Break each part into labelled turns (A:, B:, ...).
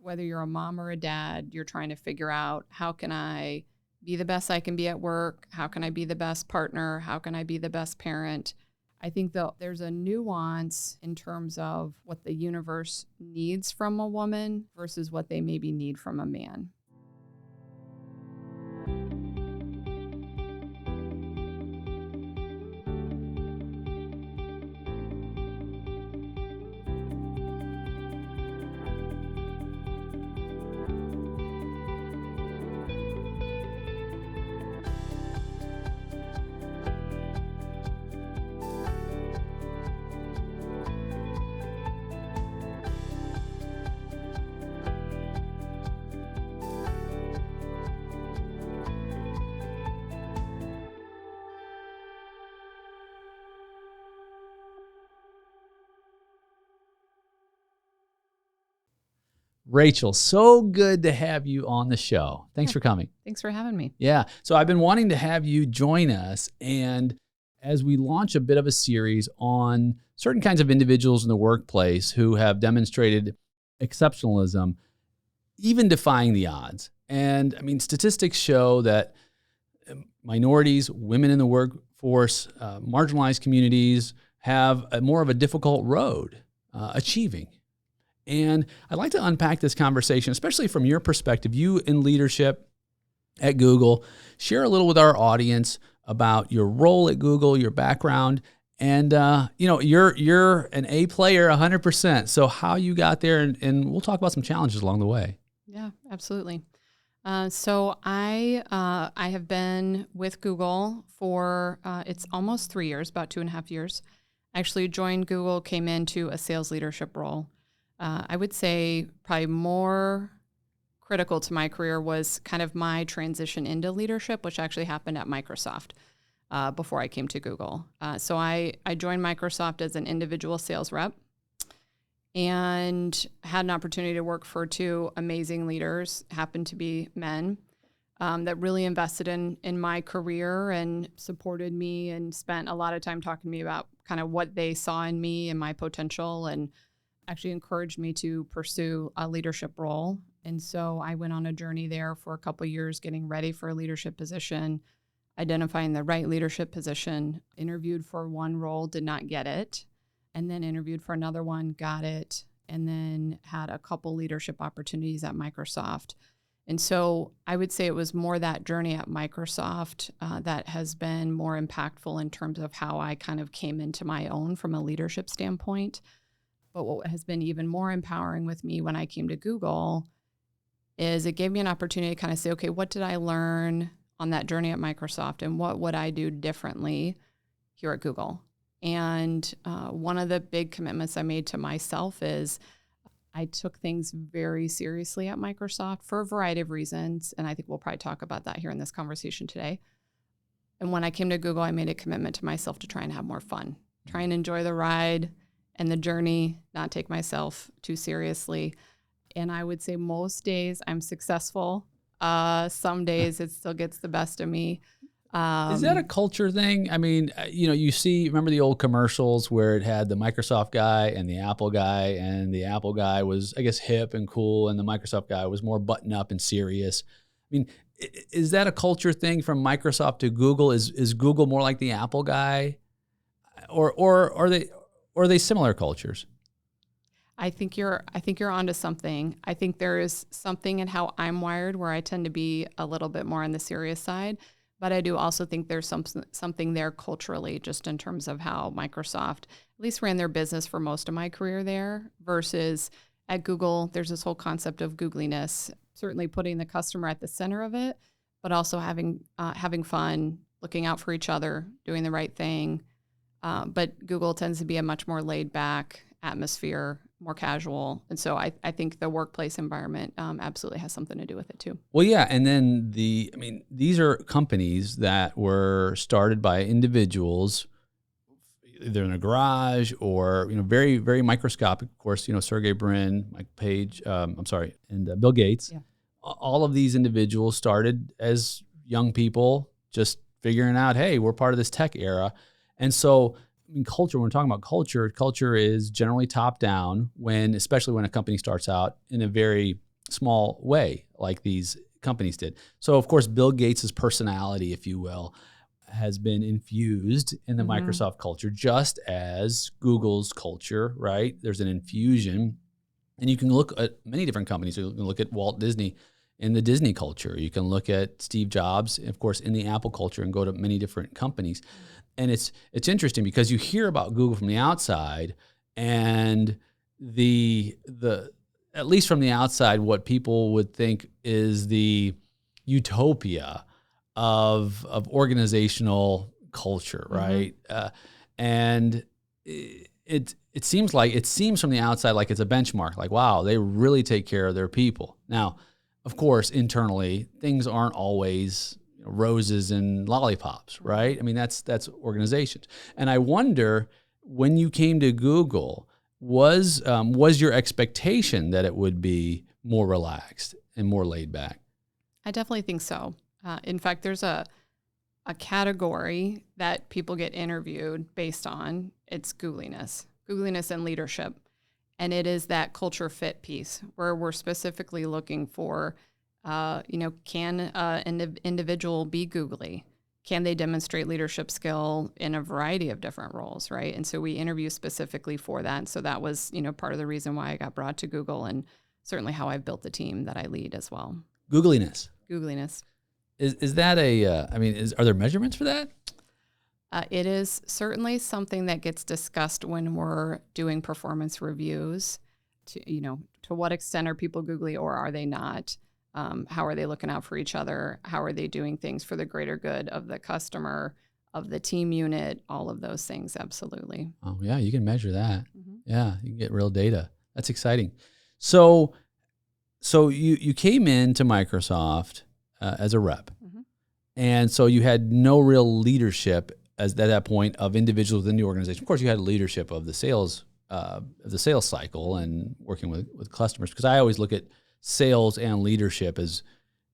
A: whether you're a mom or a dad, you're trying to figure out, how can I be the best I can be at work? How can I be the best partner? How can I be the best parent? I think there's a nuance in terms of what the universe needs from a woman versus what they maybe need from a man.
B: Rachel, so good to have you on the show. Thanks for coming.
A: Thanks for having me.
B: Yeah. So I've been wanting to have you join us. And as we launch a bit of a series on certain kinds of individuals in the workplace who have demonstrated exceptionalism, even defying the odds. And I mean, statistics show that minorities, women in the workforce, marginalized communities have more of a difficult road achieving. And I'd like to unpack this conversation, especially from your perspective, you in leadership at Google. Share a little with our audience about your role at Google, your background, and you're an A player 100%. So how you got there, and we'll talk about some challenges along the way.
A: Yeah, absolutely. So I have been with Google for it's almost 3 years, about 2.5 years. I actually joined Google, came into a sales leadership role. I would say probably more critical to my career was kind of my transition into leadership, which actually happened at Microsoft before I came to Google. So I joined Microsoft as an individual sales rep and had an opportunity to work for two amazing leaders, happened to be men, that really invested in my career and supported me and spent a lot of time talking to me about kind of what they saw in me and my potential, and actually encouraged me to pursue a leadership role. And so I went on a journey there for a couple of years, getting ready for a leadership position, identifying the right leadership position, interviewed for one role, did not get it, and then interviewed for another one, got it, and then had a couple leadership opportunities at Microsoft. And so I would say it was more that journey at Microsoft that has been more impactful in terms of how I kind of came into my own from a leadership standpoint. But what has been even more empowering with me when I came to Google is it gave me an opportunity to kind of say, okay, what did I learn on that journey at Microsoft, and what would I do differently here at Google? And one of the big commitments I made to myself is I took things very seriously at Microsoft for a variety of reasons, and I think we'll probably talk about that here in this conversation today. And when I came to Google, I made a commitment to myself to try and have more fun, try and enjoy the ride and the journey, not take myself too seriously. And I would say most days I'm successful. Some days it still gets the best of me.
B: Is that a culture thing? I mean, remember the old commercials where it had the Microsoft guy and the Apple guy, and the Apple guy was, I guess, hip and cool, and the Microsoft guy was more button up and serious. I mean, is that a culture thing from Microsoft to Google? Is Google more like the Apple guy, or are they similar cultures?
A: I think you're onto something. I think there is something in how I'm wired where I tend to be a little bit more on the serious side, but I do also think there's something there culturally, just in terms of how Microsoft at least ran their business for most of my career there, versus at Google, there's this whole concept of Googliness, certainly putting the customer at the center of it, but also having fun, looking out for each other, doing the right thing. But Google tends to be a much more laid back atmosphere, more casual. And so I think the workplace environment absolutely has something to do with it too.
B: Well, yeah. And then these are companies that were started by individuals, either in a garage or, very, very microscopic. Of course, Sergey Brin, Mike Page, and Bill Gates. Yeah. All of these individuals started as young people, just figuring out, hey, we're part of this tech era. And so, culture, when we're talking about culture is generally top down, especially when a company starts out in a very small way like these companies did. So, of course, Bill Gates' personality, if you will, has been infused in the Microsoft culture, just as Google's culture, right? There's an infusion. And you can look at many different companies. You can look at Walt Disney in the Disney culture. You can look at Steve Jobs, of course, in the Apple culture, and go to many different companies. And it's interesting because you hear about Google from the outside, and the at least from the outside, what people would think is the utopia of organizational culture, right? And it seems from the outside like it's a benchmark. Like, wow, they really take care of their people. Now, of course, internally, things aren't always roses and lollipops, right? I mean, that's organizations. And I wonder, when you came to Google, was your expectation that it would be more relaxed and more laid back?
A: I definitely think so. In fact, there's a category that people get interviewed based on. It's Googliness and leadership. And it is that culture fit piece where we're specifically looking for, can an individual be googly? Can they demonstrate leadership skill in a variety of different roles, right? And so we interview specifically for that. So that was, part of the reason why I got brought to Google, and certainly how I've built the team that I lead as well.
B: Googliness.
A: Is
B: that are there measurements for that?
A: It is certainly something that gets discussed when we're doing performance reviews. To what extent are people googly or are they not? How are they looking out for each other? How are they doing things for the greater good of the customer, of the team unit, all of those things? Absolutely.
B: Oh yeah, you can measure that. Yeah, you can get real data. That's exciting. So you came into Microsoft as a rep, and so you had no real leadership at that point of individuals within the organization. Of course, you had leadership of the sales cycle and working with customers, because I always look at sales and leadership as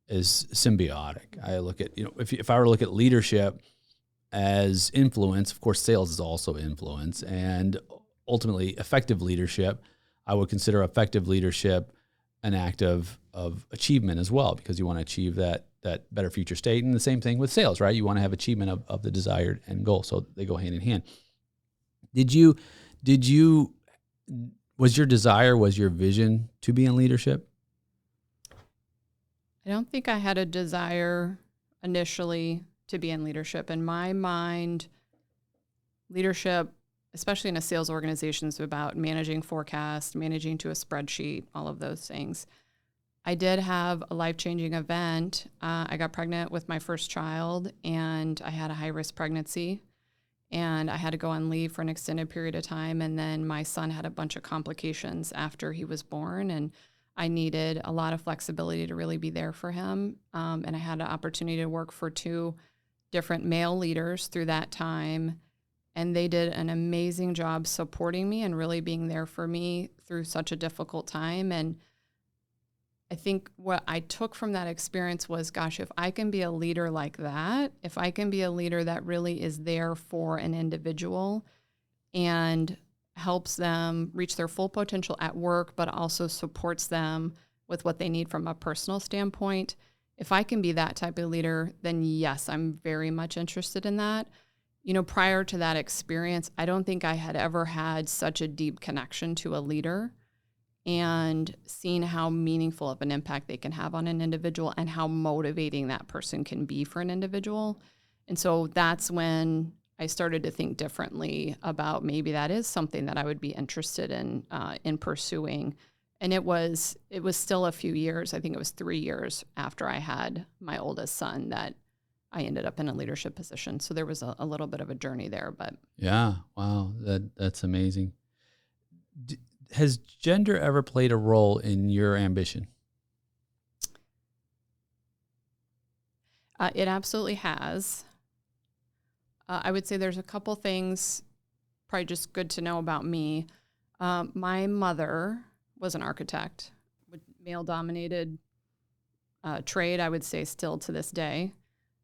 B: symbiotic. I look at, if I were to look at leadership as influence, of course, sales is also influence, and ultimately effective leadership, I would consider effective leadership an act of achievement as well, because you want to achieve that better future state. And the same thing with sales, right? You want to have achievement of the desired end goal. So they go hand in hand. Was your vision to be in leadership?
A: I don't think I had a desire initially to be in leadership. In my mind, leadership, especially in a sales organization, is about managing forecasts, managing to a spreadsheet, all of those things. I did have a life-changing event. I got pregnant with my first child, and I had a high-risk pregnancy, and I had to go on leave for an extended period of time. And then my son had a bunch of complications after he was born, and I needed a lot of flexibility to really be there for him. And I had an opportunity to work for 2 different male leaders through that time, and they did an amazing job supporting me and really being there for me through such a difficult time. And I think what I took from that experience was, gosh, if I can be a leader like that, if I can be a leader that really is there for an individual and helps them reach their full potential at work, but also supports them with what they need from a personal standpoint, if I can be that type of leader, then yes, I'm very much interested in that. Prior to that experience, I don't think I had ever had such a deep connection to a leader and seen how meaningful of an impact they can have on an individual and how motivating that person can be for an individual. And so that's when I started to think differently about maybe that is something that I would be interested in pursuing. And it was still a few years. I think it was 3 years after I had my oldest son that I ended up in a leadership position. So there was a little bit of a journey there, but
B: yeah, wow, that's amazing. Has gender ever played a role in your ambition?
A: It absolutely has. I would say there's a couple things probably just good to know about me. My mother was an architect, with male-dominated trade, I would say still to this day.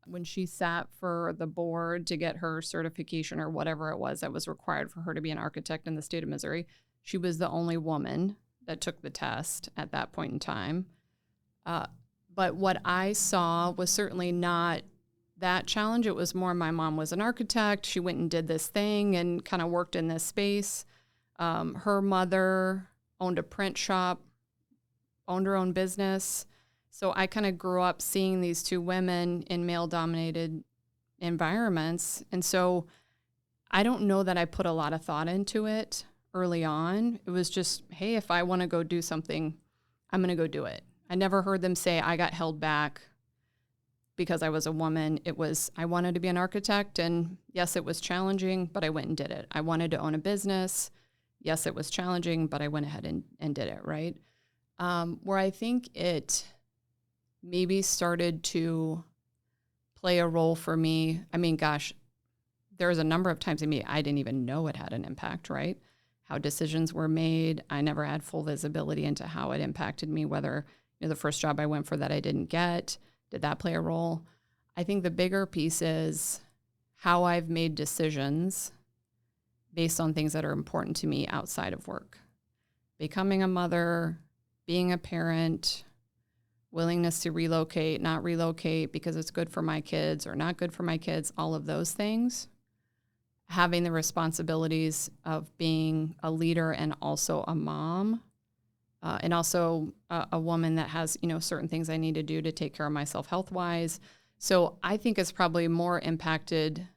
A: When she sat for the board to get her certification or whatever it was that was required for her to be an architect in the state of Missouri, she was the only woman that took the test at that point in time. But what I saw was certainly not that challenge. It was more my mom was an architect. She went and did this thing and kind of worked in this space. Her mother owned a print shop, owned her own business. So I kind of grew up seeing these two women in male-dominated environments. And so I don't know that I put a lot of thought into it early on. It was just, hey, if I want to go do something, I'm going to go do it. I never heard them say I got held back because I was a woman. It was, I wanted to be an architect, and yes, it was challenging, but I went and did it. I wanted to own a business. Yes, it was challenging, but I went ahead and did it, right? Where I think it maybe started to play a role for me, I mean, gosh, there was a number of times I didn't even know it had an impact, right? How decisions were made. I never had full visibility into how it impacted me, whether the first job I went for that I didn't get, did that play a role? I think the bigger piece is how I've made decisions based on things that are important to me outside of work. Becoming a mother, being a parent, willingness to relocate, not relocate because it's good for my kids or not good for my kids, all of those things. Having the responsibilities of being a leader and also a mom, and also a woman that has, certain things I need to do to take care of myself health-wise. So I think it's probably more impacted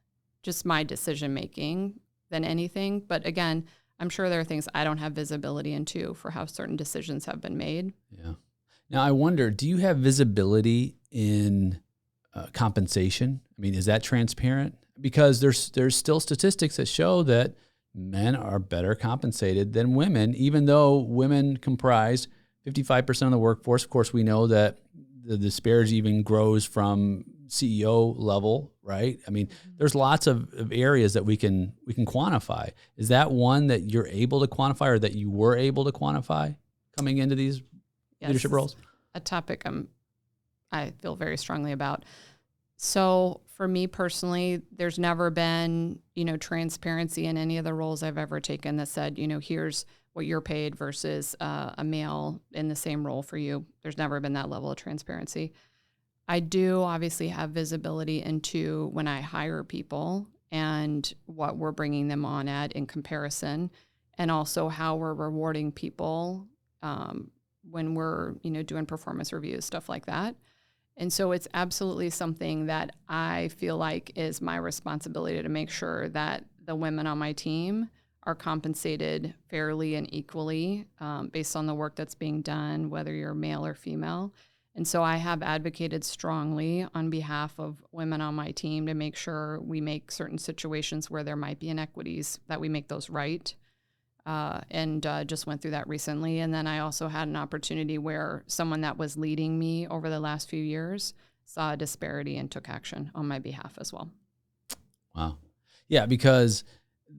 A: just my decision-making than anything. But again, I'm sure there are things I don't have visibility into for how certain decisions have been made.
B: Yeah. Now, I wonder, do you have visibility in compensation? I mean, is that transparent? Because there's still statistics that show that men are better compensated than women, even though women comprise 55% of the workforce. Of course, we know that the disparity even grows from CEO level, right? I mean, there's lots of areas that we can quantify. Is that one that you're able to quantify, or that you were able to quantify coming into these leadership roles?
A: A topic I feel very strongly about. So for me personally, there's never been, transparency in any of the roles I've ever taken that said, here's what you're paid versus a male in the same role for you. There's never been that level of transparency. I do obviously have visibility into when I hire people and what we're bringing them on at in comparison, and also how we're rewarding people when we're, doing performance reviews, stuff like that. And so it's absolutely something that I feel like is my responsibility to make sure that the women on my team are compensated fairly and equally based on the work that's being done, whether you're male or female. And so I have advocated strongly on behalf of women on my team to make sure we make certain situations where there might be inequities, that we make those right. And just went through that recently. And then I also had an opportunity where someone that was leading me over the last few years saw a disparity and took action on my behalf as well.
B: Wow. Yeah, because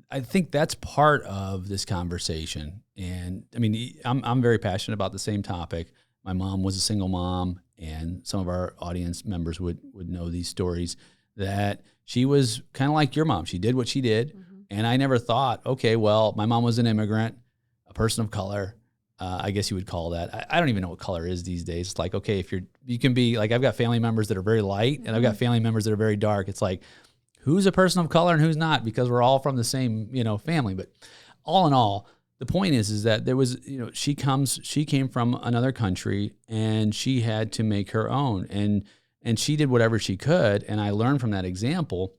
B: I think that's part of this conversation. And I mean, I'm very passionate about the same topic. My mom was a single mom, and some of our audience members would know these stories, that she was kind of like your mom. She did what she did. Mm-hmm. And I never thought, okay, well, my mom was an immigrant, a person of color. I guess you would call that. I don't even know what color is these days. It's like, okay, you can be like, I've got family members that are very light, and I've got family members that are very dark. It's like, who's a person of color and who's not? Because we're all from the same, family. But all in all, the point is that there was, she came from another country, and she had to make her own, and she did whatever she could. And I learned from that example.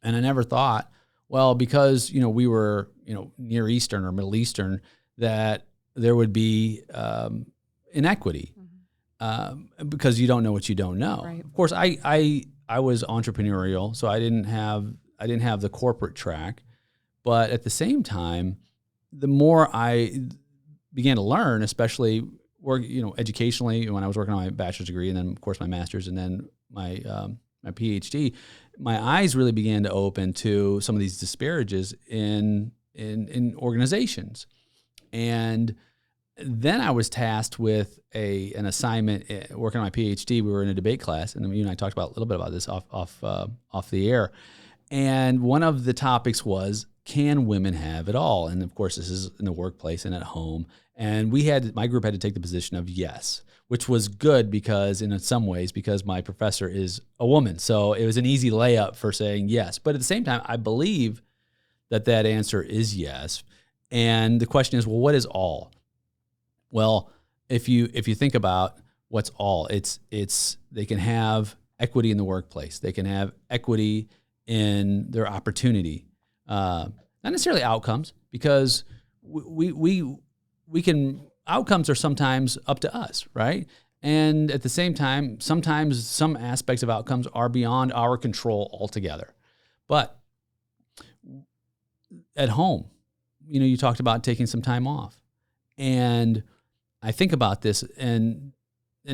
B: And I never thought, well, because, we were, Near Eastern or Middle Eastern, that there would be inequity because you don't know what you don't know. Right. Of course, I was entrepreneurial, so I didn't have the corporate track. But at the same time, the more I began to learn, especially educationally, when I was working on my bachelor's degree, and then of course my master's, and then my PhD, my eyes really began to open to some of these disparages in organizations. And then I was tasked with an assignment working on my PhD. We were in a debate class, and you and I talked about a little bit about this off the air. And one of the topics was, can women have it all? And of course, this is in the workplace and at home. And my group had to take the position of yes. which was good because in some ways, because my professor is a woman. So it was an easy layup for saying yes. But at the same time, I believe that answer is yes. And the question is, well, what is all? Well, if you think about what's all, it's they can have equity in the workplace. They can have equity in their opportunity. Not necessarily outcomes, because we can, outcomes are sometimes up to us, right? And at the same time, sometimes some aspects of outcomes are beyond our control altogether. But at home, you talked about taking some time off. And I think about this, and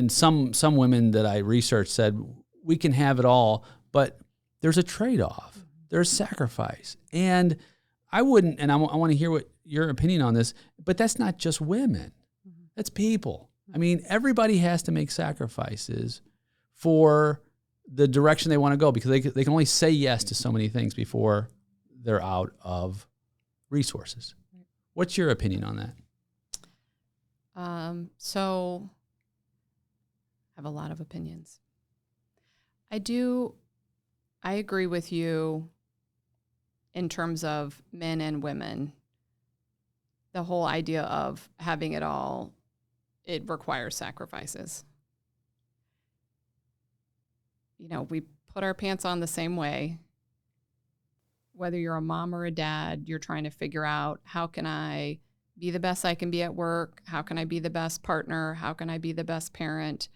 B: some women that I researched said, we can have it all, but there's a trade-off. There's sacrifice. And I wouldn't, and I want to hear what your opinion on this, but that's not just women. That's people. I mean, everybody has to make sacrifices for the direction they want to go, because they can only say yes to so many things before they're out of resources. What's your opinion on that?
A: So I have a lot of opinions. I agree with you in terms of men and women. The whole idea of having it all, it requires sacrifices. We put our pants on the same way. Whether you're a mom or a dad, you're trying to figure out, how can I be the best I can be at work? How can I be the best partner? How can I be the best parent?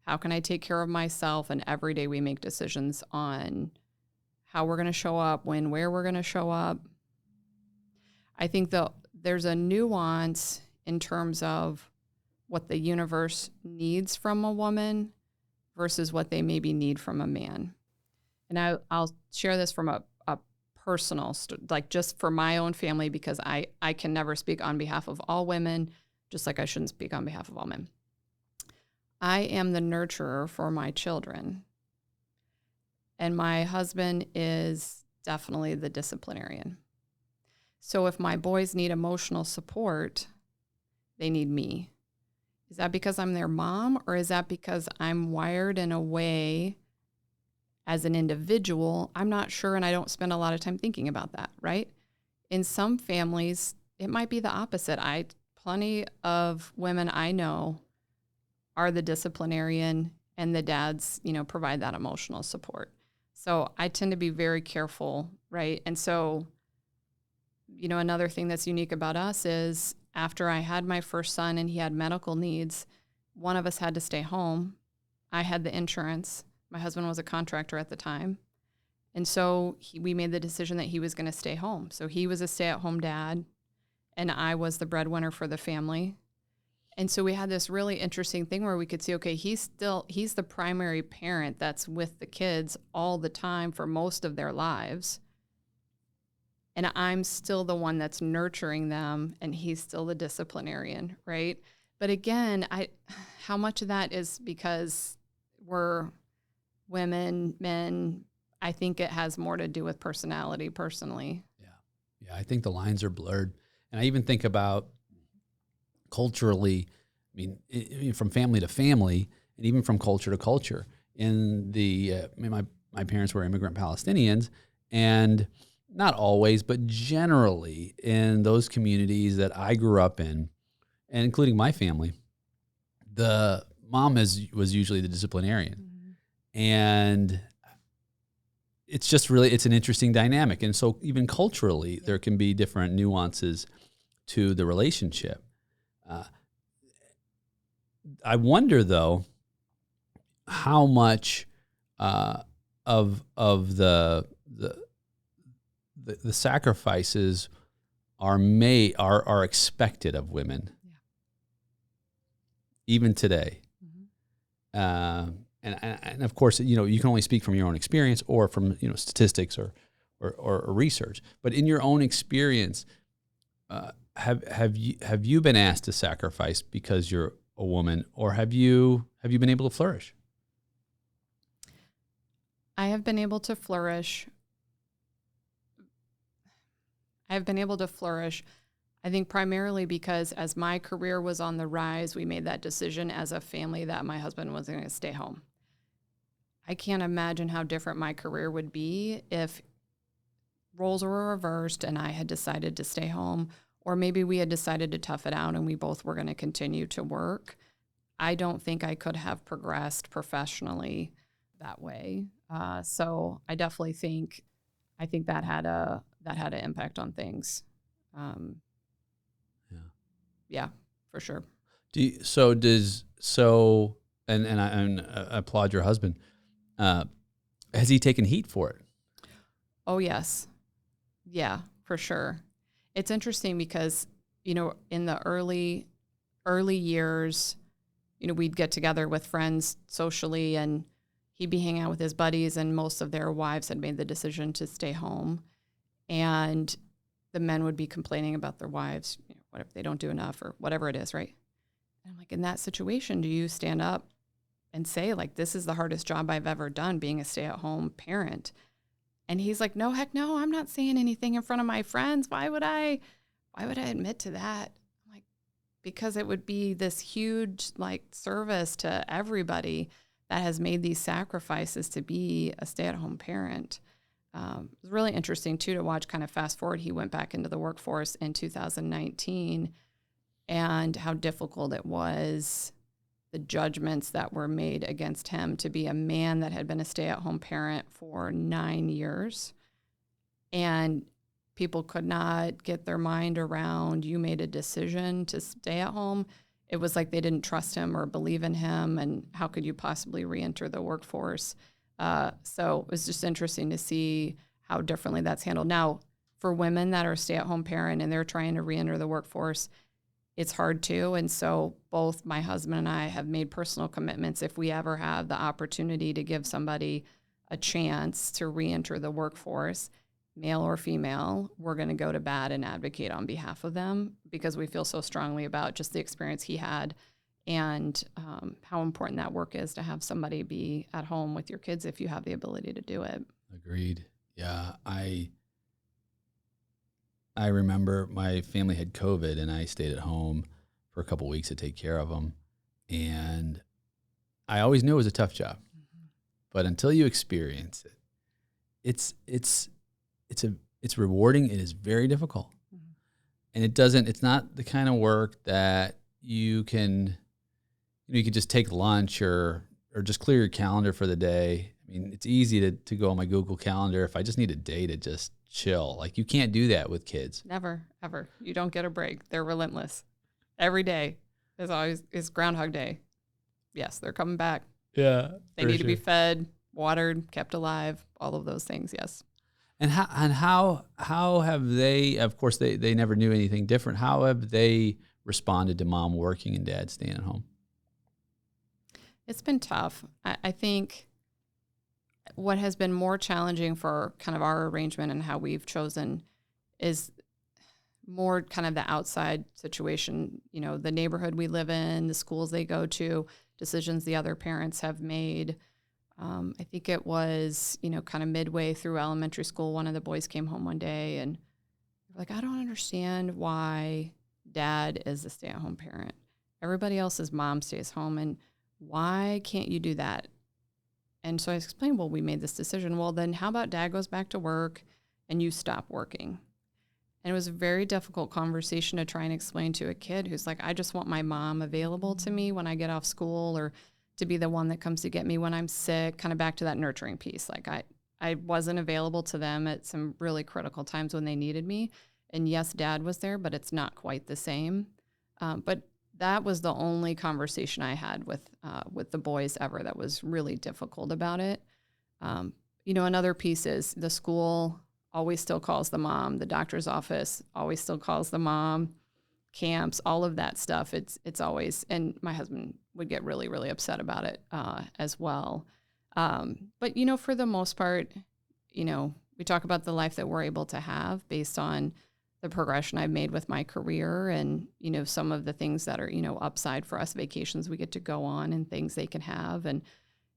A: How can I take care of myself? And every day we make decisions on how we're going to show up, where we're going to show up. I think there's a nuance in terms of what the universe needs from a woman versus what they maybe need from a man. And I'll share this from a personal, like just for my own family, because I can never speak on behalf of all women, just like I shouldn't speak on behalf of all men. I am the nurturer for my children. And my husband is definitely the disciplinarian. So if my boys need emotional support, they need me. Is that because I'm their mom, or is that because I'm wired in a way as an individual? I'm not sure, and I don't spend a lot of time thinking about that, right? In some families, it might be the opposite. Plenty of women I know are the disciplinarian, and the dads, provide that emotional support. So I tend to be very careful, right? And so, another thing that's unique about us is, after I had my first son and he had medical needs, one of us had to stay home. I had the insurance. My husband was a contractor at the time. And so we made the decision that he was going to stay home. So he was a stay-at-home dad, and I was the breadwinner for the family. And so we had this really interesting thing where we could see, okay, he's the primary parent that's with the kids all the time for most of their lives. And I'm still the one that's nurturing them, and he's still the disciplinarian, right? But again, how much of that is because we're women, men? I think it has more to do with personality, personally.
B: Yeah, I think the lines are blurred. And I even think about culturally, from family to family, and even from culture to culture. My parents were immigrant Palestinians, and not always, but generally in those communities that I grew up in, and including my family, the mom was usually the disciplinarian. Mm-hmm. And it's an interesting dynamic. And so even culturally, there can be different nuances to the relationship. I wonder, though, how much of the sacrifices are expected of women, even today. Mm-hmm. And of course, you can only speak from your own experience or from statistics or research. But in your own experience, have you been asked to sacrifice because you're a woman, or have you been able to flourish?
A: I have been able to flourish. I think primarily because as my career was on the rise, we made that decision as a family that my husband was going to stay home. I can't imagine how different my career would be if roles were reversed and I had decided to stay home, or maybe we had decided to tough it out and we both were going to continue to work. I don't think I could have progressed professionally that way. So I definitely think that had an impact on things. Yeah, for sure.
B: And I applaud your husband. Has he taken heat for it?
A: Oh, yes. Yeah, for sure. It's interesting because, in the early years, we'd get together with friends socially and he'd be hanging out with his buddies and most of their wives had made the decision to stay home. And the men would be complaining about their wives, what if they don't do enough or whatever it is, right? And I'm like, in that situation, do you stand up and say, like, this is the hardest job I've ever done, being a stay-at-home parent? And he's like, no, heck no, I'm not saying anything in front of my friends. Why would I admit to that? I'm like, because it would be this huge, like, service to everybody that has made these sacrifices to be a stay-at-home parent. It was really interesting, too, to watch kind of fast forward. He went back into the workforce in 2019 and how difficult it was, the judgments that were made against him to be a man that had been a stay-at-home parent for 9 years. And people could not get their mind around, you made a decision to stay at home. It was like they didn't trust him or believe in him, and how could you possibly re-enter the workforce? So it was just interesting to see how differently that's handled. Now, for women that are stay-at-home parent and they're trying to re-enter the workforce, it's hard too. And so both my husband and I have made personal commitments. If we ever have the opportunity to give somebody a chance to re-enter the workforce, male or female, we're going to go to bat and advocate on behalf of them because we feel so strongly about just the experience he had and how important that work is to have somebody be at home with your kids if you have the ability to do it.
B: Agreed. Yeah. I remember my family had COVID and I stayed at home for a couple of weeks to take care of them. And I always knew it was a tough job, but until you experience it, it's rewarding. It is very difficult. And it's not the kind of work that you can just take lunch or just clear your calendar for the day. I mean, it's easy to go on my Google Calendar if I just need a day to just chill. Like, you can't do that with kids.
A: Never, ever. You don't get a break. They're relentless. Every day is Groundhog Day. Yes, they're coming back.
B: Yeah.
A: They need to be fed, watered, kept alive, all of those things, yes.
B: And how have they, of course, they never knew anything different. How have they responded to mom working and dad staying at home?
A: It's been tough. I think what has been more challenging for kind of our arrangement and how we've chosen is more kind of the outside situation, the neighborhood we live in, the schools they go to, decisions the other parents have made. I think it was, kind of midway through elementary school, one of the boys came home one day and like, I don't understand why dad is a stay-at-home parent. Everybody else's mom stays home, and why can't you do that? And so I explained, well, we made this decision. Well, then how about dad goes back to work and you stop working? And it was a very difficult conversation to try and explain to a kid who's like, I just want my mom available to me when I get off school, or to be the one that comes to get me when I'm sick, kind of back to that nurturing piece. Like I wasn't available to them at some really critical times when they needed me. And yes, dad was there, but it's not quite the same. But that was the only conversation I had with the boys ever that was really difficult about it. Another piece is the school always still calls the mom, the doctor's office always still calls the mom, camps, all of that stuff. It's always, and my husband would get really, really upset about it as well. But, for the most part, we talk about the life that we're able to have based on the progression I've made with my career and, some of the things that are, upside for us, vacations we get to go on and things they can have, and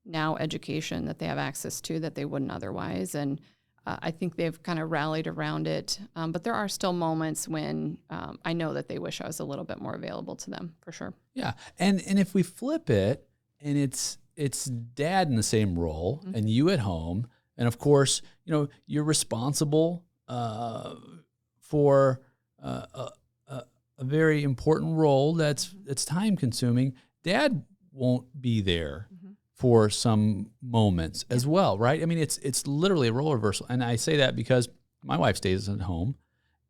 A: now education that they have access to that they wouldn't otherwise. And I think they've kind of rallied around it. But there are still moments when I know that they wish I was a little bit more available to them, for sure.
B: Yeah. And if we flip it and it's dad in the same role and you at home, and of course, you're responsible for a very important role that's time consuming. Dad won't be there for some moments as well, right? I mean, it's literally a role reversal. And I say that because my wife stays at home,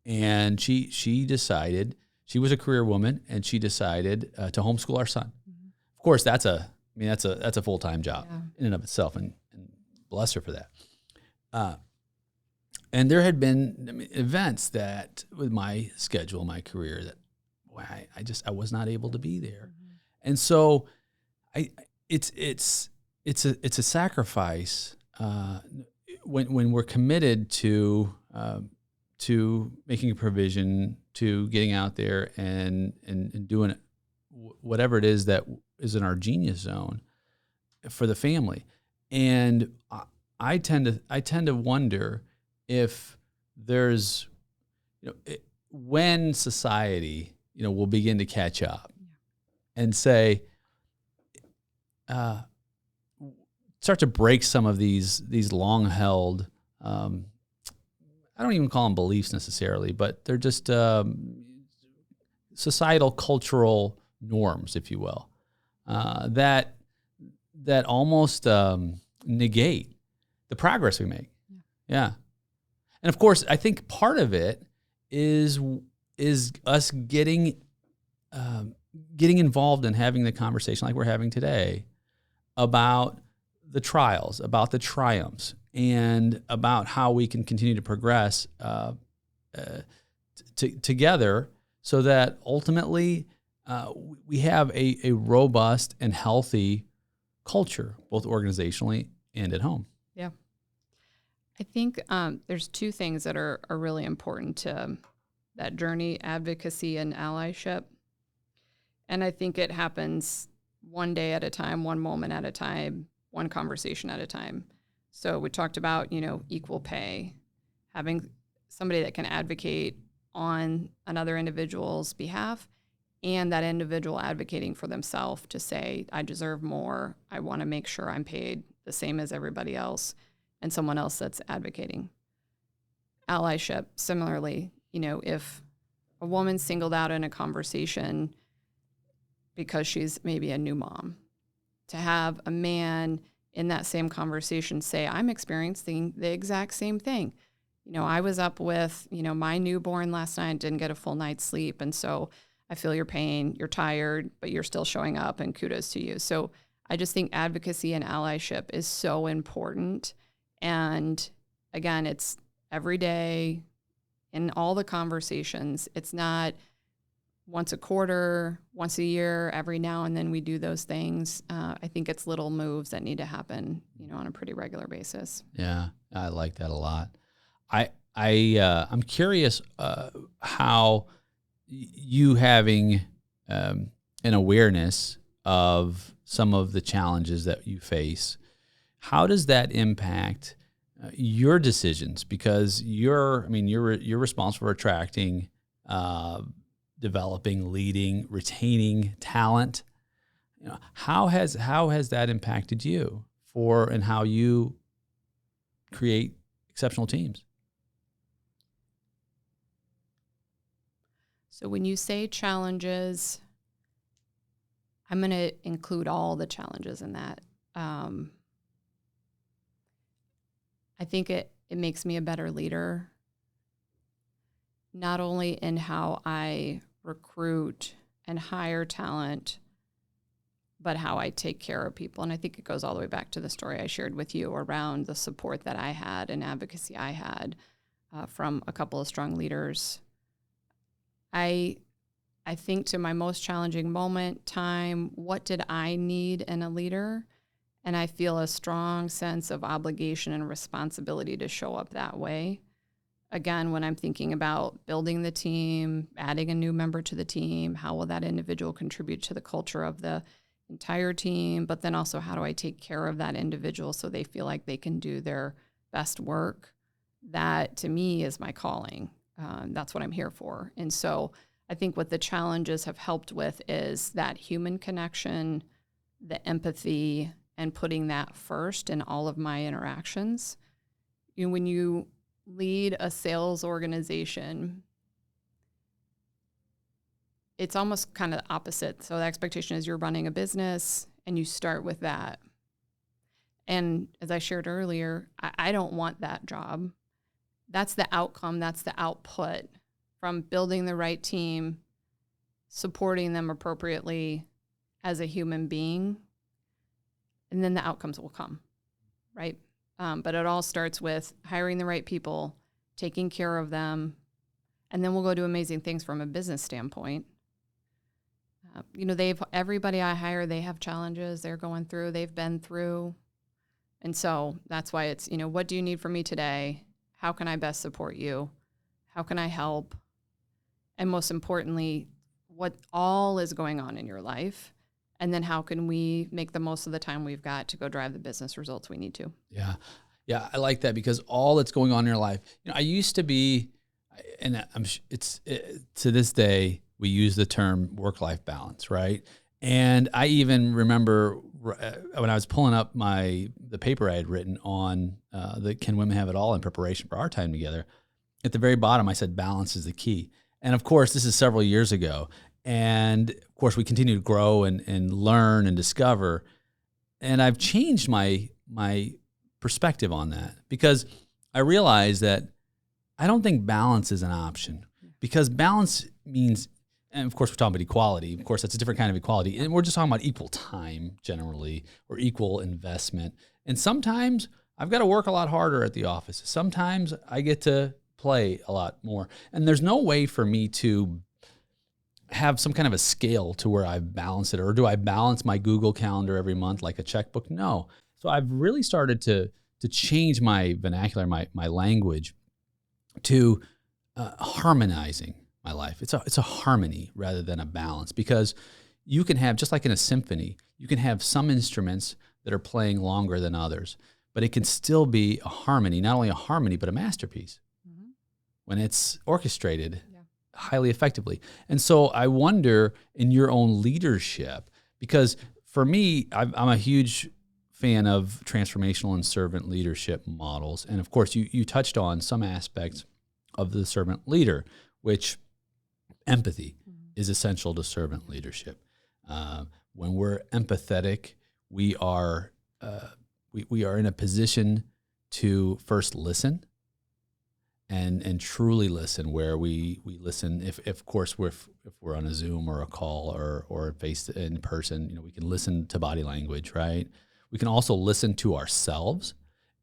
B: and she decided, she was a career woman, and she decided to homeschool our son. Of course, that's a full-time job in and of itself, and bless her for that. And there had been events that with my schedule, my career, that I was not able to be there. And so it's a sacrifice when we're committed to making a provision, to getting out there and doing whatever it is that is in our genius zone for the family. And I tend to wonder if there's, when society, will begin to catch up and say, start to break some of these long held, I don't even call them beliefs necessarily, but they're just societal cultural norms, if you will, that almost negate the progress we make. Yeah. And of course, I think part of it is us getting involved in having the conversation like we're having today about the trials, about the triumphs, and about how we can continue to progress together, so that ultimately we have a robust and healthy culture, both organizationally and at home.
A: Yeah. I think there's two things that are really important to that journey: advocacy and allyship. And I think it happens one day at a time, one moment at a time, one conversation at a time. So we talked about, equal pay, having somebody that can advocate on another individual's behalf, and that individual advocating for themselves to say, I deserve more. I want to make sure I'm paid the same as everybody else, and someone else that's advocating. Allyship, similarly, if a woman's singled out in a conversation because she's maybe a new mom, to have a man in that same conversation say, I'm experiencing the exact same thing. I was up with, my newborn last night, didn't get a full night's sleep. And so I feel your pain, you're tired, but you're still showing up, and kudos to you. So I just think advocacy and allyship is so important. And again, it's every day in all the conversations. It's not once a quarter, once a year, every now and then we do those things. I think it's little moves that need to happen, on a pretty regular basis.
B: Yeah, I like that a lot. I'm curious how you having an awareness of some of the challenges that you face, how does that impact your decisions? Because you're responsible for attracting, developing, leading, retaining talent. How has that impacted you and how you create exceptional teams?
A: So when you say challenges, I'm going to include all the challenges in that. I think it makes me a better leader, not only in how I recruit and hire talent, but how I take care of people. And I think it goes all the way back to the story I shared with you around the support that I had and advocacy I had from a couple of strong leaders. I think to my most challenging time, what did I need in a leader? And I feel a strong sense of obligation and responsibility to show up that way. Again, when I'm thinking about building the team, adding a new member to the team, how will that individual contribute to the culture of the entire team? But then also, how do I take care of that individual so they feel like they can do their best work? that to me is my calling. That's what I'm here for. And so I think what the challenges have helped with is that human connection, the empathy, and putting that first in all of my interactions. When you lead a sales organization, it's almost kind of the opposite. So the expectation is you're running a business and you start with that. And as I shared earlier, I don't want that job. That's the outcome. That's the output from building the right team, supporting them appropriately as a human being, and then the outcomes will come, right? But it all starts with hiring the right people, taking care of them, and then we'll go do amazing things from a business standpoint. Everybody I hire, they have challenges they're going through, they've been through. And so that's why it's, what do you need from me today? How can I best support you? How can I help? And most importantly, what all is going on in your life? And then how can we make the most of the time we've got to go drive the business results we need to?
B: Yeah. Yeah. I like that because all that's going on in your life, I used to be, and to this day, we use the term work-life balance, right? And I even remember when I was pulling up the paper I had written on the Can Women Have It All in preparation for our time together, at the very bottom I said balance is the key. And of course, this is several years ago. And of course, we continue to grow and learn and discover. And I've changed my perspective on that because I realize that I don't think balance is an option, because balance means, and of course we're talking about equality. Of course, that's a different kind of equality. And we're just talking about equal time generally, or equal investment. And sometimes I've got to work a lot harder at the office. Sometimes I get to play a lot more. And there's no way for me to have some kind of a scale to where I balance it. Or do I balance my Google Calendar every month like a checkbook? No. So I've really started to change my vernacular, my language, to harmonizing my life. It's a harmony rather than a balance, because you can have, just like in a symphony, you can have some instruments that are playing longer than others, but it can still be a harmony, not only a harmony, but a masterpiece when it's orchestrated highly effectively. And so I wonder in your own leadership, because for me, I'm a huge fan of transformational and servant leadership models. And of course, you touched on some aspects of the servant leader, which empathy is essential to servant leadership. When we're empathetic, we are in a position to first listen and truly listen, where we listen. If of course if we're on a Zoom or a call or face in person, we can listen to body language, right? We can also listen to ourselves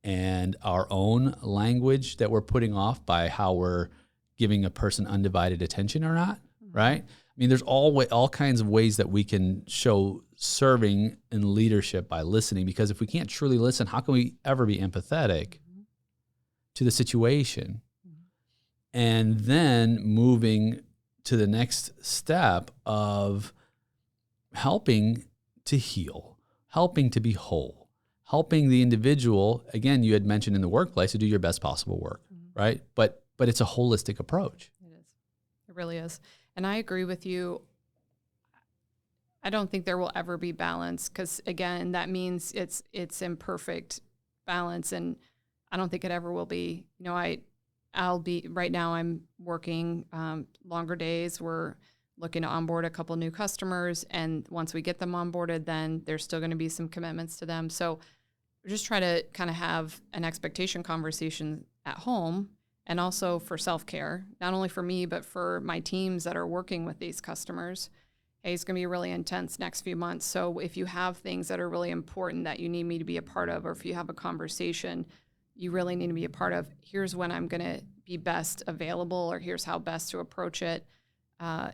B: and our own language that we're putting off by how we're giving a person undivided attention or not, right? I mean, there's all kinds of ways that we can show serving and leadership by listening, because if we can't truly listen, how can we ever be empathetic to the situation? And then moving to the next step of helping to heal, helping to be whole, helping the individual, again, you had mentioned in the workplace, to do your best possible work, right? But it's a holistic approach.
A: It is. It really is. And I agree with you. I don't think there will ever be balance, because again, that means it's imperfect balance, and I don't think it ever will be. I'll be, right now I'm working longer days. We're looking to onboard a couple new customers, and once we get them onboarded, then there's still going to be some commitments to them. So we're just trying to kind of have an expectation conversation at home, and also for self-care, not only for me, but for my teams that are working with these customers. Hey, it's going to be really intense next few months. So if you have things that are really important that you need me to be a part of, or if you have a conversation you really need to be a part of, here's when I'm going to be best available, or here's how best to approach it,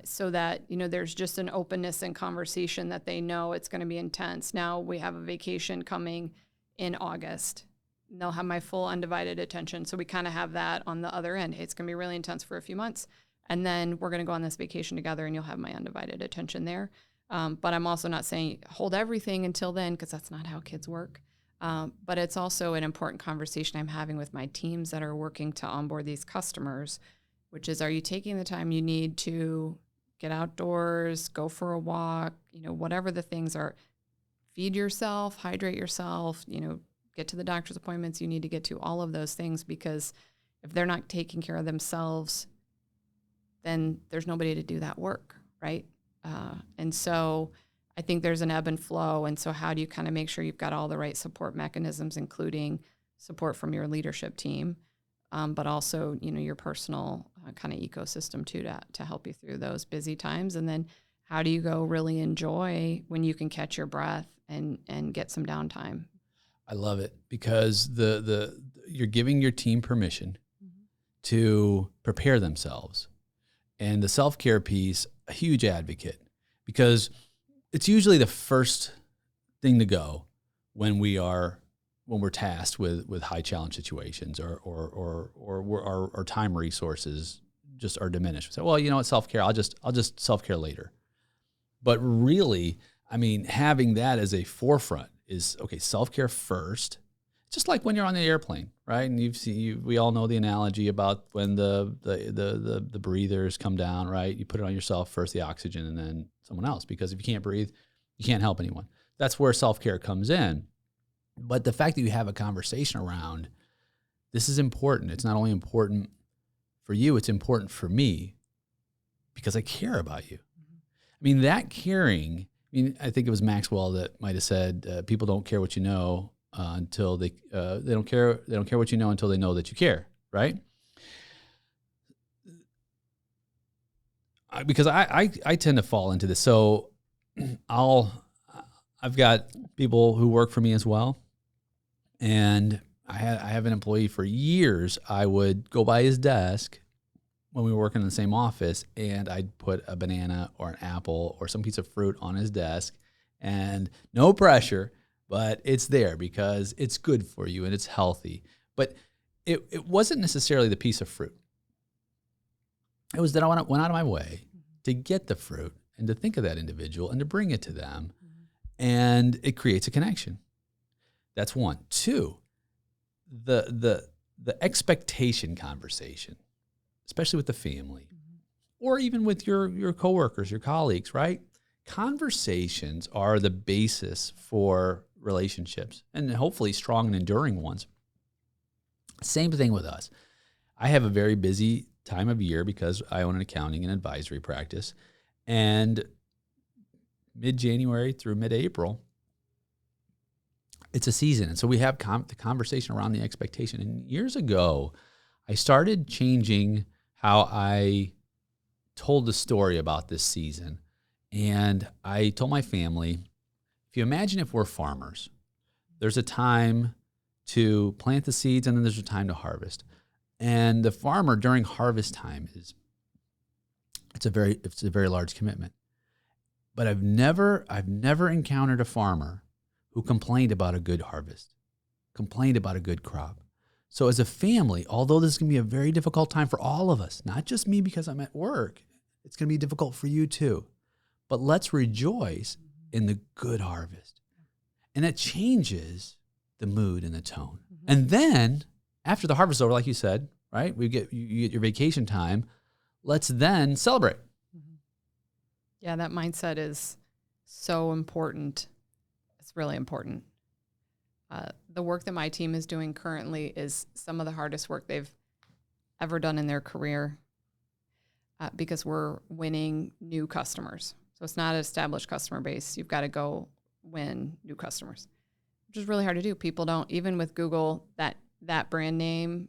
A: so that, there's just an openness and conversation that they know it's going to be intense. Now we have a vacation coming in August. And they'll have my full undivided attention. So we kind of have that on the other end. Hey, it's going to be really intense for a few months. And then we're going to go on this vacation together, and you'll have my undivided attention there. But I'm also not saying hold everything until then, because that's not how kids work. But it's also an important conversation I'm having with my teams that are working to onboard these customers, which is, are you taking the time you need to get outdoors, go for a walk, whatever the things are, feed yourself, hydrate yourself, get to the doctor's appointments you need to get to, all of those things, because if they're not taking care of themselves, then there's nobody to do that work, right? And so I think there's an ebb and flow. And so how do you kind of make sure you've got all the right support mechanisms, including support from your leadership team, but also, your personal kind of ecosystem too, to help you through those busy times. And then how do you go really enjoy when you can catch your breath and get some downtime?
B: I love it, because you're giving your team permission to prepare themselves. And the self-care piece, a huge advocate, because it's usually the first thing to go when we're tasked with high challenge situations, or our time resources just are diminished. So, well, self-care, I'll just self-care later. But really, having that as a forefront is, okay, self-care first. Just like when you're on the airplane, right? And we all know the analogy about when the breathers come down, right? You put it on yourself first, the oxygen, and then someone else, because if you can't breathe, you can't help anyone. That's where self-care comes in. But the fact that you have a conversation around, this is important. It's not only important for you, it's important for me, because I care about you. That caring, I think it was Maxwell that might have said, people don't care what you know until they don't care what you know until they know that you care, right? Because I tend to fall into this. So I've got people who work for me as well, and I have an employee for years. I would go by his desk when we were working in the same office, and I'd put a banana or an apple or some piece of fruit on his desk, and no pressure, but it's there because it's good for you and it's healthy. But it wasn't necessarily the piece of fruit. It was that I went out of my way to get the fruit and to think of that individual and to bring it to them. And it creates a connection. That's one. Two, the expectation conversation, especially with the family, or even with your coworkers, your colleagues, right? Conversations are the basis for relationships, and hopefully strong and enduring ones. Same thing with us. I have a very busy time of year because I own an accounting and advisory practice, and mid-January through mid-April, it's a season. And so we have the conversation around the expectation. And years ago, I started changing how I told the story about this season. And I told my family, if you imagine if we're farmers, there's a time to plant the seeds and then there's a time to harvest. And the farmer during harvest time it's a very large commitment. But I've never encountered a farmer who complained about a good harvest, complained about a good crop. So as a family, although this is going to be a very difficult time for all of us, not just me because I'm at work, it's going to be difficult for you too. But let's rejoice in the good harvest. And that changes the mood and the tone. And then after the harvest is over, like you said, right? You get your vacation time. Let's then celebrate.
A: Yeah, that mindset is so important. It's really important. The work that my team is doing currently is some of the hardest work they've ever done in their career because we're winning new customers. So it's not an established customer base. You've got to go win new customers, which is really hard to do. People don't, even with Google, that brand name,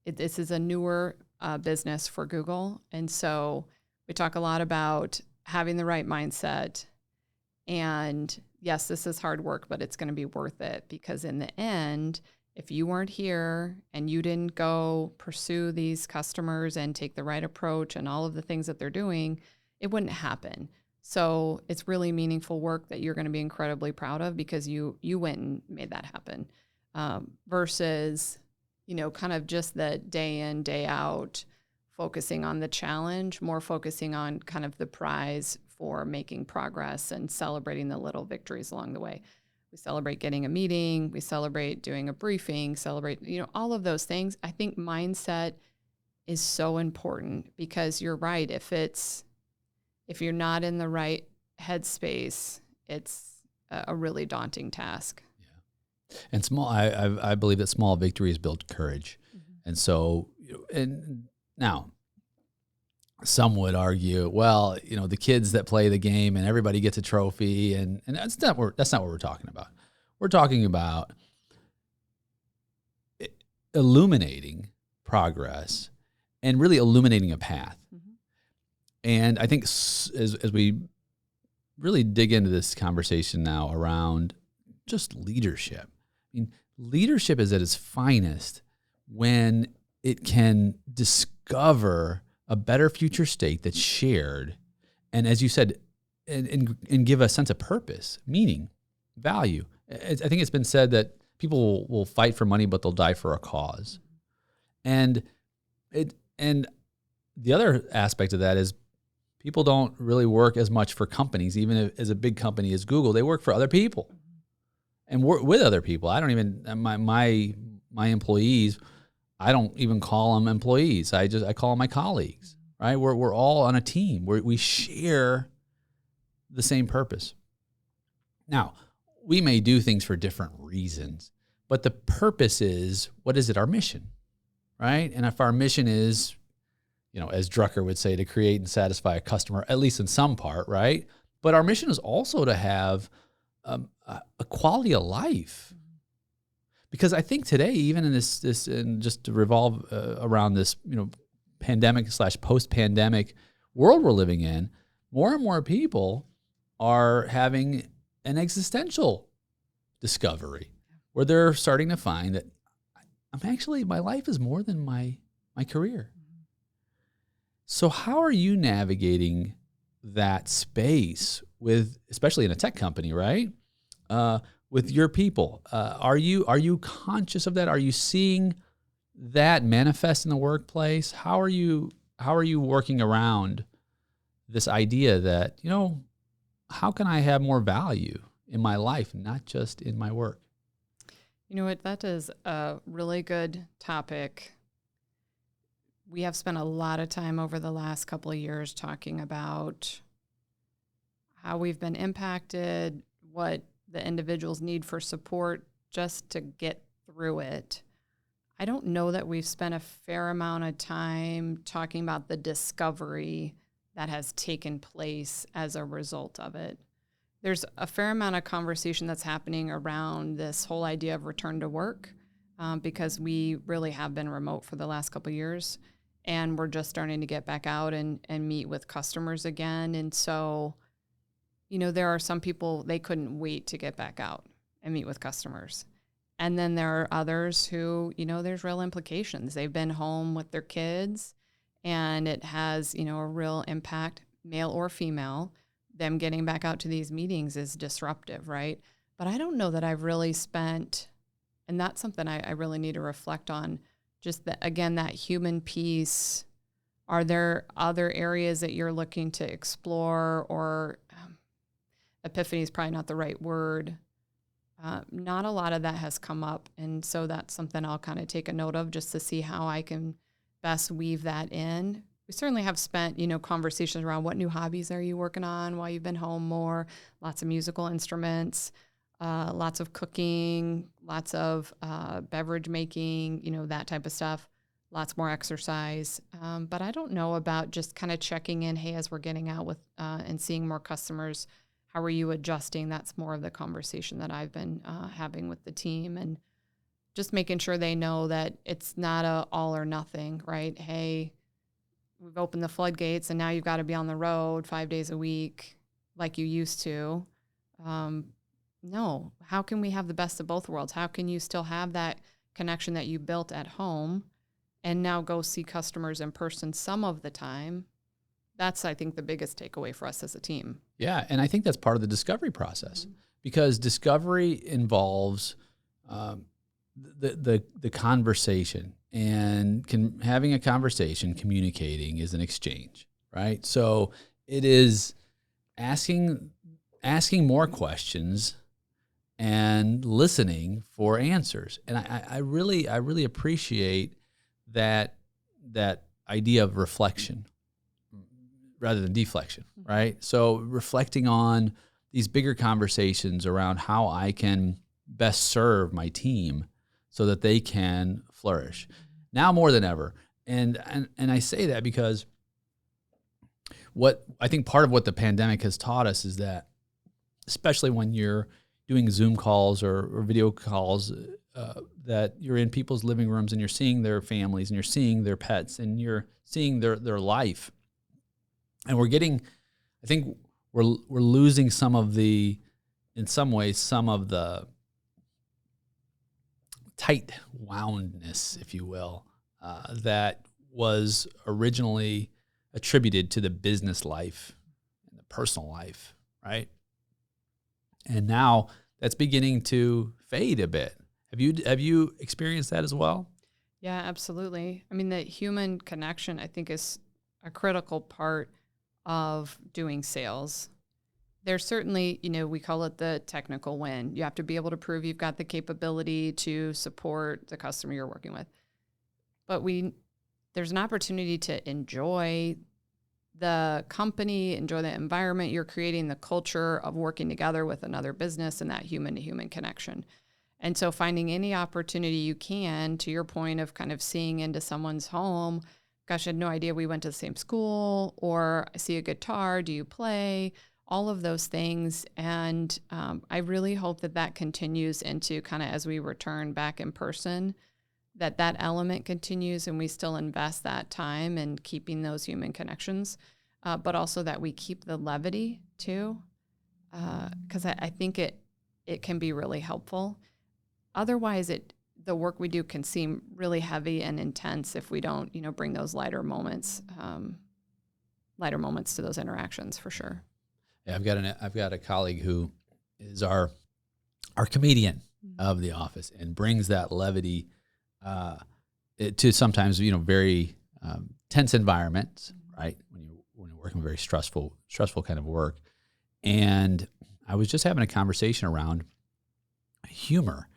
A: this is a newer business for Google. And so we talk a lot about having the right mindset. And yes, this is hard work, but it's going to be worth it, because in the end, if you weren't here and you didn't go pursue these customers and take the right approach and all of the things that they're doing, it wouldn't happen. So it's really meaningful work that you're going to be incredibly proud of because you went and made that happen, versus, kind of just the day in, day out, focusing on the challenge, more focusing on kind of the prize for making progress and celebrating the little victories along the way. We celebrate getting a meeting. We celebrate doing a briefing, celebrate, all of those things. I think mindset is so important because you're right. If you're not in the right headspace, it's a really daunting task.
B: Yeah. And I believe that small victories build courage. And so, and now some would argue, well, the kids that play the game and everybody gets a trophy, and that's not what we're talking about. We're talking about illuminating progress and really illuminating a path. And I think as we really dig into this conversation now around just leadership, leadership is at its finest when it can discover a better future state that's shared, and as you said, and give a sense of purpose, meaning, value. I think it's been said that people will fight for money, but they'll die for a cause. And the other aspect of that is people don't really work as much for companies, even as a big company as Google. They work for other people and work with other people. I don't even my employees. I don't even call them employees. I call them my colleagues, right? We're all on a team. We share the same purpose. Now, we may do things for different reasons, but the purpose is, what is it? Our mission, right? And if our mission is, as Drucker would say, to create and satisfy a customer, at least in some part, right? But our mission is also to have a quality of life. Because I think today, even in this and just to revolve around this, pandemic / post-pandemic world we're living in, more and more people are having an existential discovery where they're starting to find that my life is more than my career. So how are you navigating that space especially in a tech company, right? With your people, are you conscious of that? Are you seeing that manifest in the workplace? How are you working around this idea that, how can I have more value in my life, not just in my work?
A: You know what? That is a really good topic. We have spent a lot of time over the last couple of years talking about how we've been impacted, what the individuals need for support just to get through it. I don't know that we've spent a fair amount of time talking about the discovery that has taken place as a result of it. There's a fair amount of conversation that's happening around this whole idea of return to work because we really have been remote for the last couple of years, and we're just starting to get back out and meet with customers again. And so, there are some people, they couldn't wait to get back out and meet with customers. And then there are others who, there's real implications. They've been home with their kids and it has, a real impact, male or female. Them getting back out to these meetings is disruptive, right? But I don't know that I've really spent, and that's something I really need to reflect on, just that human piece. Are there other areas that you're looking to explore, or epiphany is probably not the right word. Not a lot of that has come up. And so that's something I'll kind of take a note of just to see how I can best weave that in. We certainly have spent, conversations around what new hobbies are you working on while you've been home more, lots of musical instruments, lots of cooking, lots of beverage making, that type of stuff, lots more exercise. But I don't know about just kind of checking in, hey, as we're getting out with and seeing more customers, how are you adjusting? That's more of the conversation that I've been having with the team, and just making sure they know that it's not a all or nothing, right? Hey, we've opened the floodgates and now you've got to be on the road 5 days a week like you used to. No, how can we have the best of both worlds? How can you still have that connection that you built at home and now go see customers in person some of the time? That's, I think, the biggest takeaway for us as a team.
B: Yeah, and I think that's part of the discovery process, because discovery involves the conversation, and having a conversation, communicating is an exchange, right? So it is asking more questions and listening for answers. And I really appreciate that idea of reflection rather than deflection, right? So reflecting on these bigger conversations around how I can best serve my team so that they can flourish now more than ever. And I say that because what I think part of what the pandemic has taught us is that, especially when you're doing Zoom calls or video calls, that you're in people's living rooms and you're seeing their families and you're seeing their pets and you're seeing their life. And I think we're losing in some ways, some of the tight woundness, if you will, that was originally attributed to the business life and the personal life, right? And now that's beginning to fade a bit. Have you experienced that as well?
A: Yeah, absolutely. I mean, the human connection, I think, is a critical part of doing sales. There's certainly, we call it the technical win. You have to be able to prove you've got the capability to support the customer you're working with. But there's an opportunity to enjoy the company, enjoy the environment you're creating, the culture of working together with another business, and that human-to-human connection. And so finding any opportunity you can, to your point of kind of seeing into someone's home, gosh, I had no idea we went to the same school, or I see a guitar, do you play? All of those things. And I really hope that continues into kind of as we return back in person, that element continues and we still invest that time in keeping those human connections, but also that we keep the levity too, because I think it can be really helpful. Otherwise, the work we do can seem really heavy and intense if we don't, bring those lighter moments to those interactions, for sure.
B: Yeah, I've got a colleague who is our comedian of the office and brings that levity to sometimes very tense environments, right? When you're working very stressful kind of work. And I was just having a conversation around humor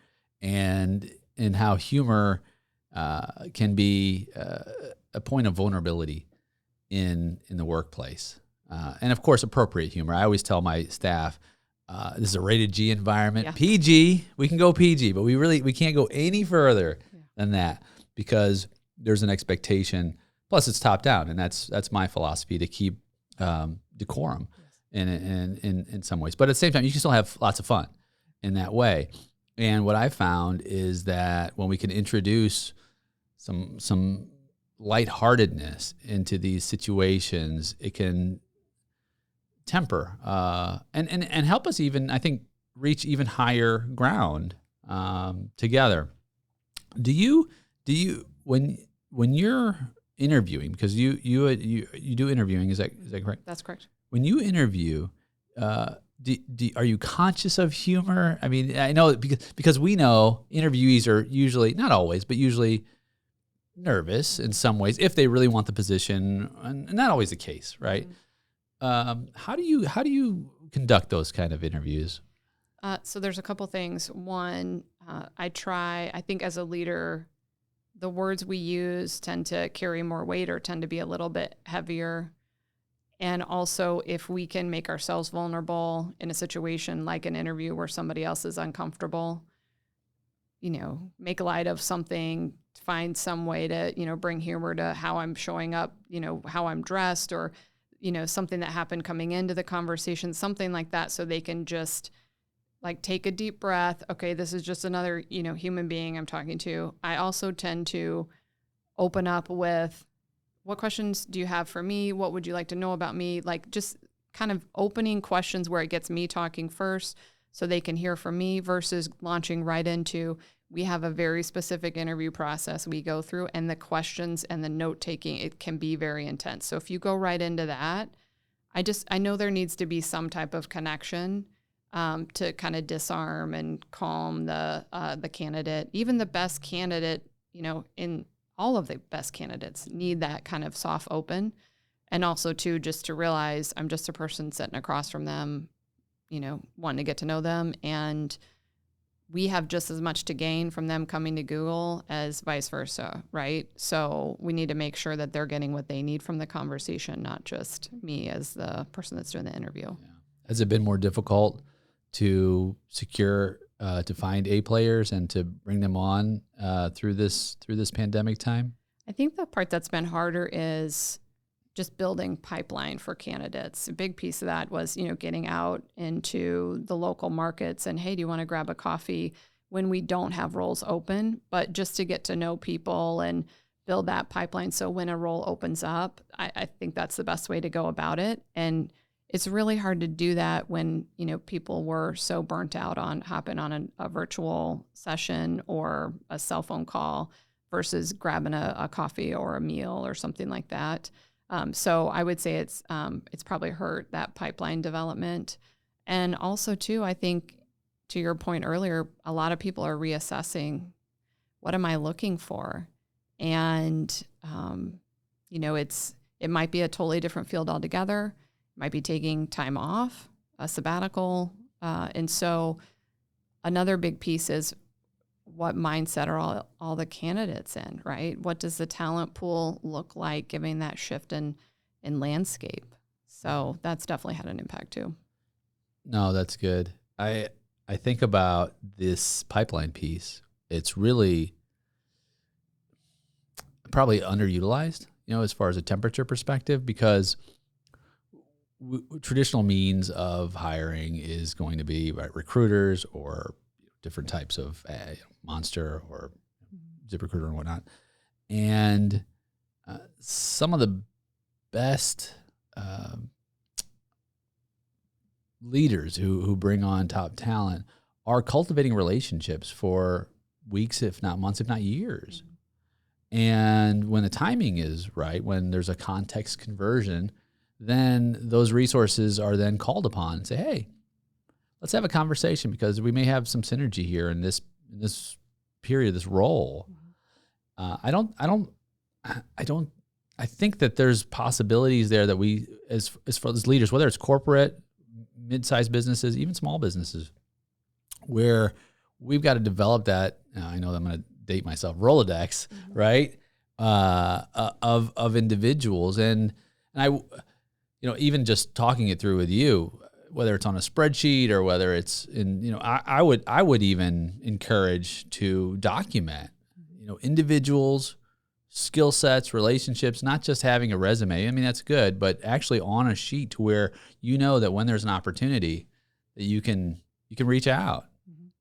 B: and how humor can be a point of vulnerability in the workplace. And of course, appropriate humor. I always tell my staff, this is a rated G environment. Yeah. PG, we can go PG, but we can't go any further than that because there's an expectation. Plus, it's top down, and that's my philosophy to keep decorum in some ways. But at the same time, you can still have lots of fun in that way. And what I found is that when we can introduce some lightheartedness into these situations, it can temper and help us even, I think, reach even higher ground together. Do you when you're interviewing, because you do interviewing, is that correct?
A: That's correct.
B: When you interview, are you conscious of humor? I mean, I know because we know interviewees are usually, not always, but usually nervous in some ways if they really want the position, and not always the case, right? Mm-hmm. How do you conduct those kind of interviews?
A: So there's a couple things. One, I think as a leader, the words we use tend to carry more weight or tend to be a little bit heavier. And also, if we can make ourselves vulnerable in a situation like an interview where somebody else is uncomfortable, make light of something, find some way to, bring humor to how I'm showing up, how I'm dressed, or, something that happened coming into the conversation, something like that, so they can just take a deep breath. Okay, this is just another, human being I'm talking to. I also tend to open up with, what questions do you have for me? What would you like to know about me? Just kind of opening questions where it gets me talking first so they can hear from me versus launching right into, we have a very specific interview process we go through, and the questions and the note-taking, it can be very intense. So if you go right into that, I know there needs to be some type of connection to kind of disarm and calm the candidate. Even the best candidate, in all of the best candidates need that kind of soft open. And also too, just to realize I'm just a person sitting across from them, wanting to get to know them. And we have just as much to gain from them coming to Google as vice versa, right? So we need to make sure that they're getting what they need from the conversation, not just me as the person that's doing the interview.
B: Yeah. Has it been more difficult to secure, to find A players and to bring them on through this pandemic time?
A: I think the part that's been harder is just building pipeline for candidates. A big piece of that was, getting out into the local markets and, hey, do you want to grab a coffee when we don't have roles open? But just to get to know people and build that pipeline. So when a role opens up, I think that's the best way to go about it. And it's really hard to do that when, people were so burnt out on hopping on a virtual session or a cell phone call versus grabbing a coffee or a meal or something like that. So I would say it's probably hurt that pipeline development. And also, too, I think to your point earlier, a lot of people are reassessing, what am I looking for? And, it might be a totally different field altogether. It might be taking time off, a sabbatical. And so another big piece is, what mindset are all the candidates in, right? What does the talent pool look like given that shift in landscape? So that's definitely had an impact too.
B: No, that's good. I think about this pipeline piece. It's really probably underutilized, as far as a temperature perspective, because traditional means of hiring is going to be recruiters or different types of Monster or ZipRecruiter and whatnot. And some of the best leaders who bring on top talent are cultivating relationships for weeks, if not months, if not years. And when the timing is right, when there's a context conversion, then those resources are then called upon and say, hey, let's have a conversation because we may have some synergy here in this period, this role. I think that there's possibilities there that we, as far as leaders, whether it's corporate, mid-sized businesses, even small businesses, where we've got to develop that. I know that I'm going to date myself, Rolodex, right? Of individuals, and I, even just talking it through with you, whether it's on a spreadsheet or whether it's in, I would even encourage to document, individuals, skill sets, relationships, not just having a resume. I mean, that's good, but actually on a sheet to where that when there's an opportunity that you can reach out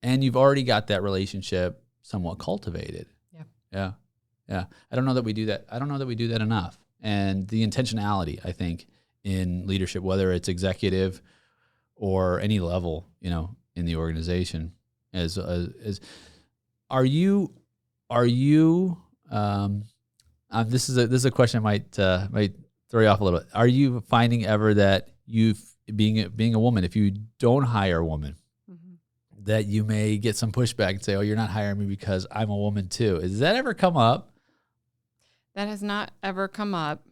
B: and you've already got that relationship somewhat cultivated. Yeah. I don't know that we do that. I don't know that we do that enough. And the intentionality, I think, in leadership, whether it's executive or any level, in the organization, is are you this is a question I might throw you off a little bit. Are you finding ever that being a woman, if you don't hire a woman, that you may get some pushback and say, oh, you're not hiring me because I'm a woman too? Has that ever come up?
A: That has not ever come up.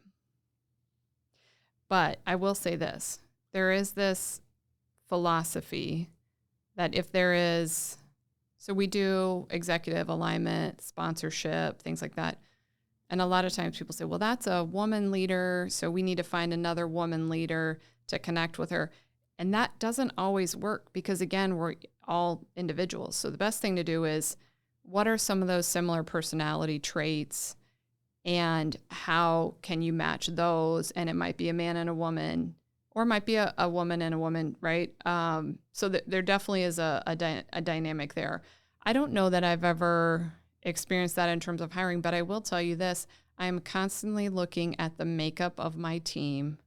A: But I will say this. There is this philosophy that if there is, so we do executive alignment, sponsorship, things like that. And a lot of times people say, well, that's a woman leader, so we need to find another woman leader to connect with her. And that doesn't always work because, again, we're all individuals. So the best thing to do is, what are some of those similar personality traits and how can you match those? And it might be a man and a woman, or it might be a woman and a woman, right? So there definitely is a dynamic there. I don't know that I've ever experienced that in terms of hiring, but I will tell you this. I am constantly looking at the makeup of my team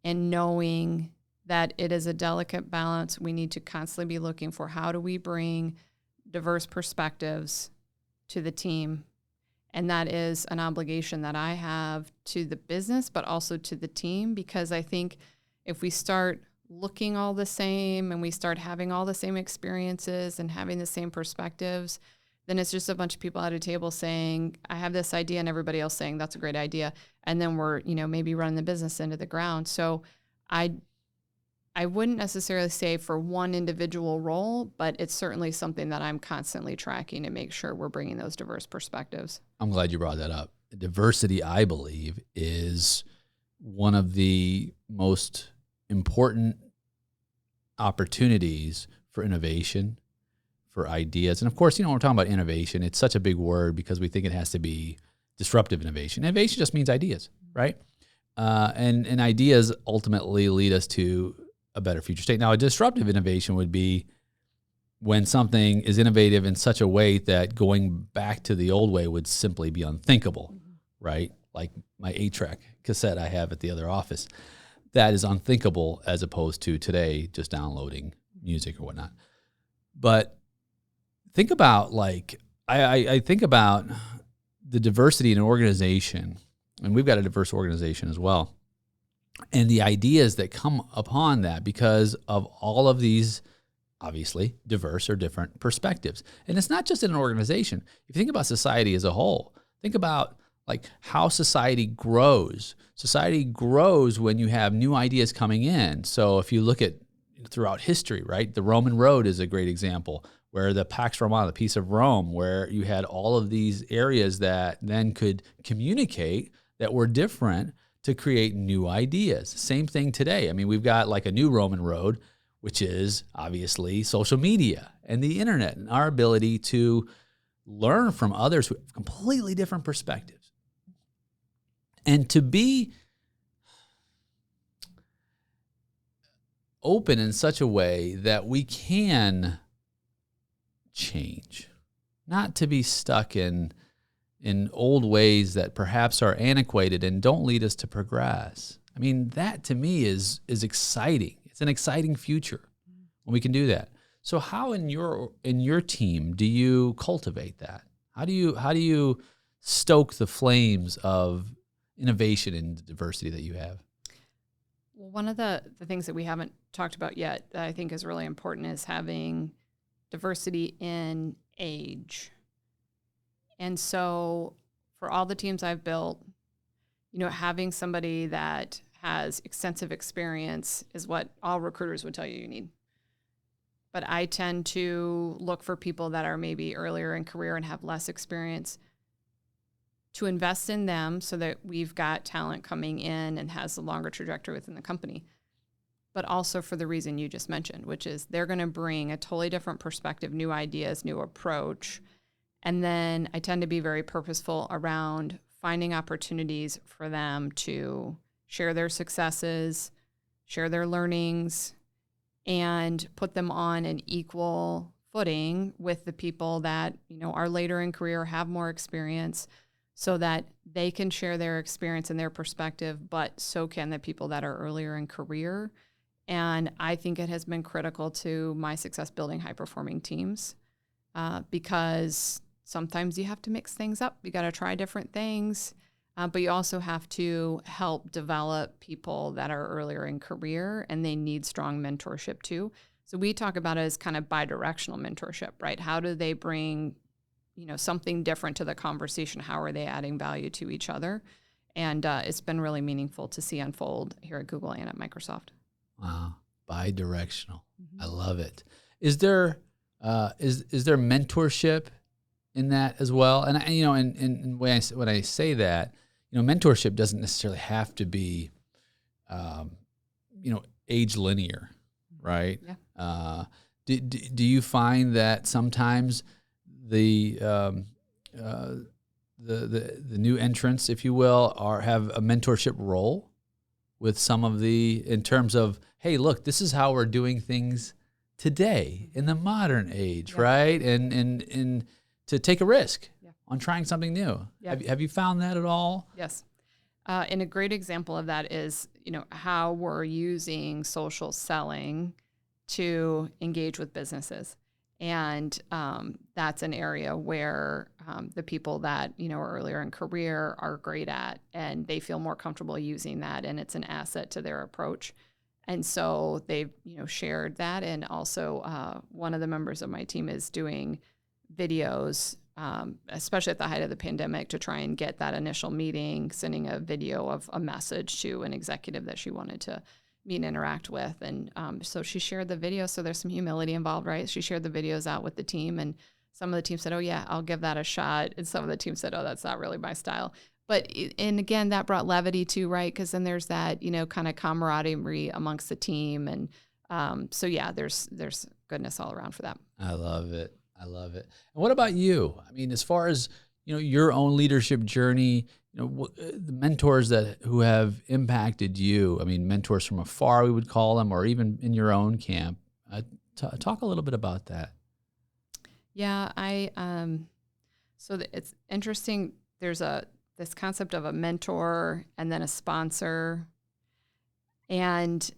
A: and knowing that it is a delicate balance. We need to constantly be looking for, how do we bring diverse perspectives to the team? And that is an obligation that I have to the business, but also to the team, because I think if we start looking all the same and we start having all the same experiences and having the same perspectives, then it's just a bunch of people at a table saying, I have this idea, and everybody else saying, that's a great idea. And then we're, maybe running the business into the ground. So I I wouldn't necessarily say for one individual role, but it's certainly something that I'm constantly tracking to make sure we're bringing those diverse perspectives.
B: I'm glad you brought that up. Diversity, I believe, is one of the most important opportunities for innovation, for ideas. And of course, when we're talking about innovation, it's such a big word because we think it has to be disruptive innovation. Innovation just means ideas, right? And ideas ultimately lead us to a better future state. Now, a disruptive innovation would be when something is innovative in such a way that going back to the old way would simply be unthinkable, right? Like my 8-track cassette I have at the other office. That is unthinkable as opposed to today just downloading music or whatnot. But think about I think about the diversity in an organization, and we've got a diverse organization as well, and the ideas that come upon that because of all of these obviously diverse or different perspectives. And it's not just in an organization. If you think about society as a whole, think about how society grows. Society grows when you have new ideas coming in. So if you look at throughout history, right, the Roman road is a great example, where the Pax Romana, the Peace of Rome, where you had all of these areas that then could communicate that were different to create new ideas. Same thing today. I mean, we've got a new Roman road, which is obviously social media and the internet and our ability to learn from others who have completely different perspectives. And to be open in such a way that we can change, not to be stuck in old ways that perhaps are antiquated and don't lead us to progress. I mean, that to me is exciting. It's an exciting future when we can do that. So how in your team do you cultivate that? How do you stoke the flames of innovation and diversity that you have?
A: Well, one of the things that we haven't talked about yet that I think is really important is having diversity in age. And so for all the teams I've built, having somebody that has extensive experience is what all recruiters would tell you need. But I tend to look for people that are maybe earlier in career and have less experience, to invest in them so that we've got talent coming in and has a longer trajectory within the company. But also for the reason you just mentioned, which is they're going to bring a totally different perspective, new ideas, new approach. And then I tend to be very purposeful around finding opportunities for them to share their successes, share their learnings, and put them on an equal footing with the people that, are later in career, have more experience, so that they can share their experience and their perspective, but so can the people that are earlier in career. And I think it has been critical to my success building high-performing teams because sometimes you have to mix things up. You got to try different things, but you also have to help develop people that are earlier in career, and they need strong mentorship too. So we talk about it as kind of bidirectional mentorship, right? How do they bring something different to the conversation? How are they adding value to each other? And it's been really meaningful to see unfold here at Google and at Microsoft.
B: Wow, bi-directional. Mm-hmm. I love it. Is there mentorship in that as well? And and when I say that, mentorship doesn't necessarily have to be, age linear, right? Yeah. Do you find that sometimes the new entrants, if you will, have a mentorship role with some of in terms of, hey, look, this is how we're doing things today in the modern age, yeah. Right? And to take a risk on trying something new. Yeah. Have you found that at all?
A: Yes. And a great example of that is, how we're using social selling to engage with businesses. And that's an area where the people that, are earlier in career are great at, and they feel more comfortable using that, and it's an asset to their approach. And so they've, shared that. And also one of the members of my team is doing videos, especially at the height of the pandemic, to try and get that initial meeting, sending a video of a message to an executive that she wanted to meet and interact with. And so she shared the video. So there's some humility involved, right? She shared the videos out with the team, and some of the team said, oh yeah, I'll give that a shot. And some of the team said, oh, that's not really my style. But, and again, that brought levity too, right? Because then there's that, kind of camaraderie amongst the team. And so yeah, there's goodness all around for that.
B: I love it. I love it. And what about you? I mean, as far as, your own leadership journey, the mentors who have impacted you, I mean, mentors from afar, we would call them, or even in your own camp. Talk a little bit about that.
A: Yeah, it's interesting. There's this concept of a mentor and then a sponsor. And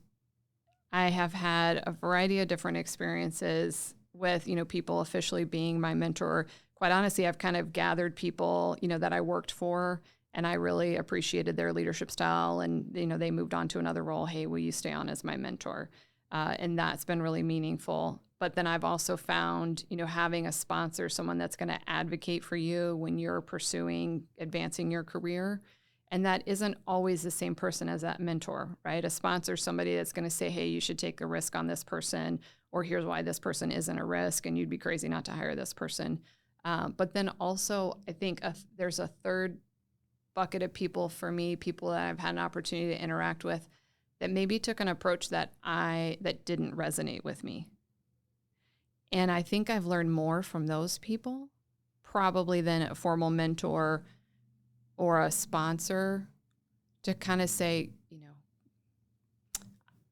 A: I have had a variety of different experiences with, people officially being my mentor. Quite honestly, I've kind of gathered people, that I worked for, and I really appreciated their leadership style. And, they moved on to another role. Hey, will you stay on as my mentor? And that's been really meaningful. But then I've also found, having a sponsor, someone that's going to advocate for you when you're pursuing advancing your career. And that isn't always the same person as that mentor, right? A sponsor is somebody that's going to say, hey, you should take a risk on this person, or here's why this person isn't a risk, and you'd be crazy not to hire this person. But then also, I think there's a third bucket of people for me, people that I've had an opportunity to interact with that maybe took an approach that didn't resonate with me. And I think I've learned more from those people probably than a formal mentor or a sponsor to kind of say,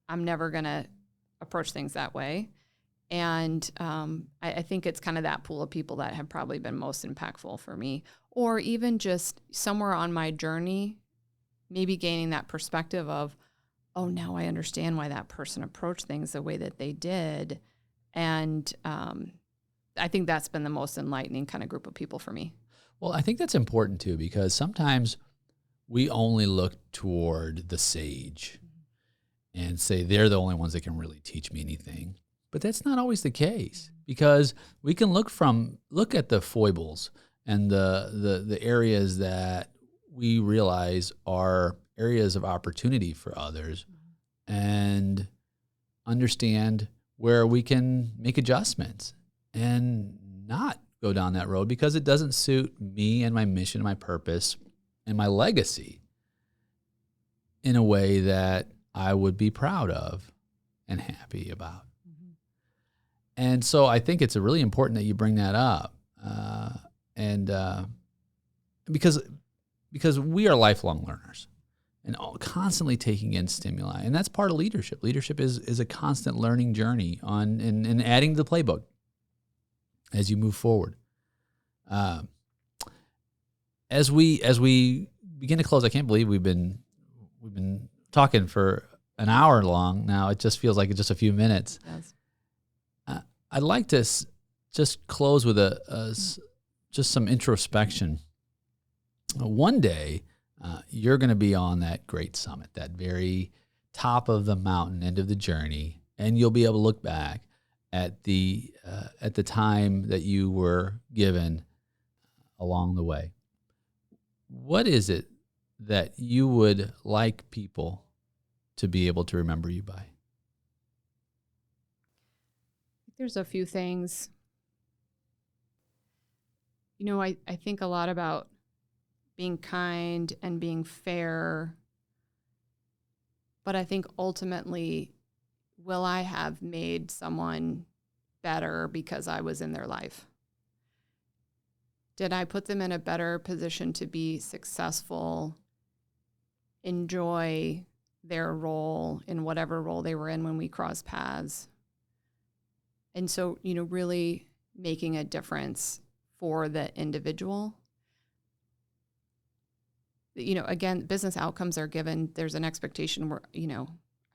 A: I'm never going to approach things that way. And I think it's kind of that pool of people that have probably been most impactful for me, or even just somewhere on my journey, maybe gaining that perspective of, oh, now I understand why that person approached things the way that they did. And I think that's been the most enlightening kind of group of people for me.
B: Well, I think that's important too, because sometimes we only look toward the sage and say they're the only ones that can really teach me anything. But that's not always the case, because we can look at the foibles and the areas that we realize are areas of opportunity for others, and understand where we can make adjustments and not go down that road because it doesn't suit me and my mission, my purpose, and my legacy in a way that I would be proud of and happy about. And so I think it's really important that you bring that up, because we are lifelong learners and constantly taking in stimuli, and that's part of leadership. Leadership is a constant learning journey and adding to the playbook as you move forward. As we begin to close, I can't believe we've been talking for an hour long now. It just feels like it's just a few minutes.
A: Yes.
B: I'd like to just close with just some introspection. One day, you're going to be on that great summit, that very top of the mountain, end of the journey, and you'll be able to look back at the time that you were given along the way. What is it that you would like people to be able to remember you by?
A: There's a few things. I think a lot about being kind and being fair, but I think ultimately, will I have made someone better because I was in their life? Did I put them in a better position to be successful, enjoy their role in whatever role they were in when we crossed paths? And so, really making a difference for the individual. Again, business outcomes are given. There's an expectation where,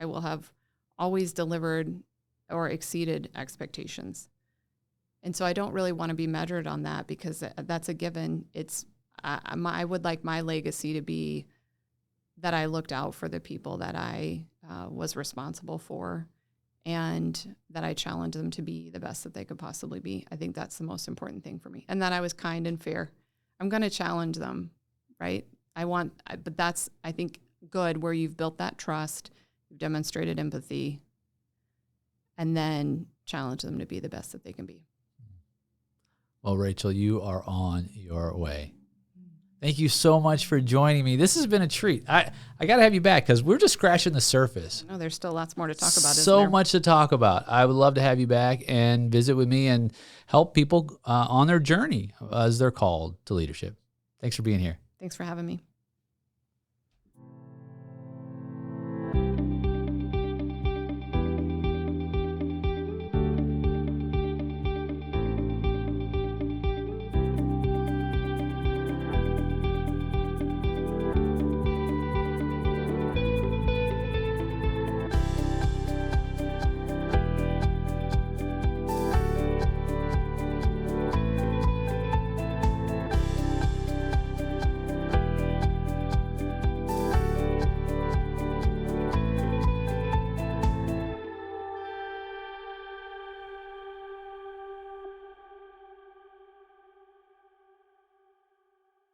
A: I will have always delivered or exceeded expectations. And so I don't really want to be measured on that, because that's a given. I would like my legacy to be that I looked out for the people that I was responsible for, and that I challenged them to be the best that they could possibly be. I think that's the most important thing for me. And that I was kind and fair. I'm going to challenge them, right? But that's, I think, good, where you've built that trust, who've demonstrated empathy, and then challenge them to be the best that they can be.
C: Well, Rachel, you are on your way. Thank you so much for joining me. This has been a treat. I got to have you back because we're just scratching the surface.
A: No, there's still lots more to talk about.
C: So much to talk about. I would love to have you back and visit with me and help people on their journey, as they're called, to leadership. Thanks for being here.
A: Thanks for having me.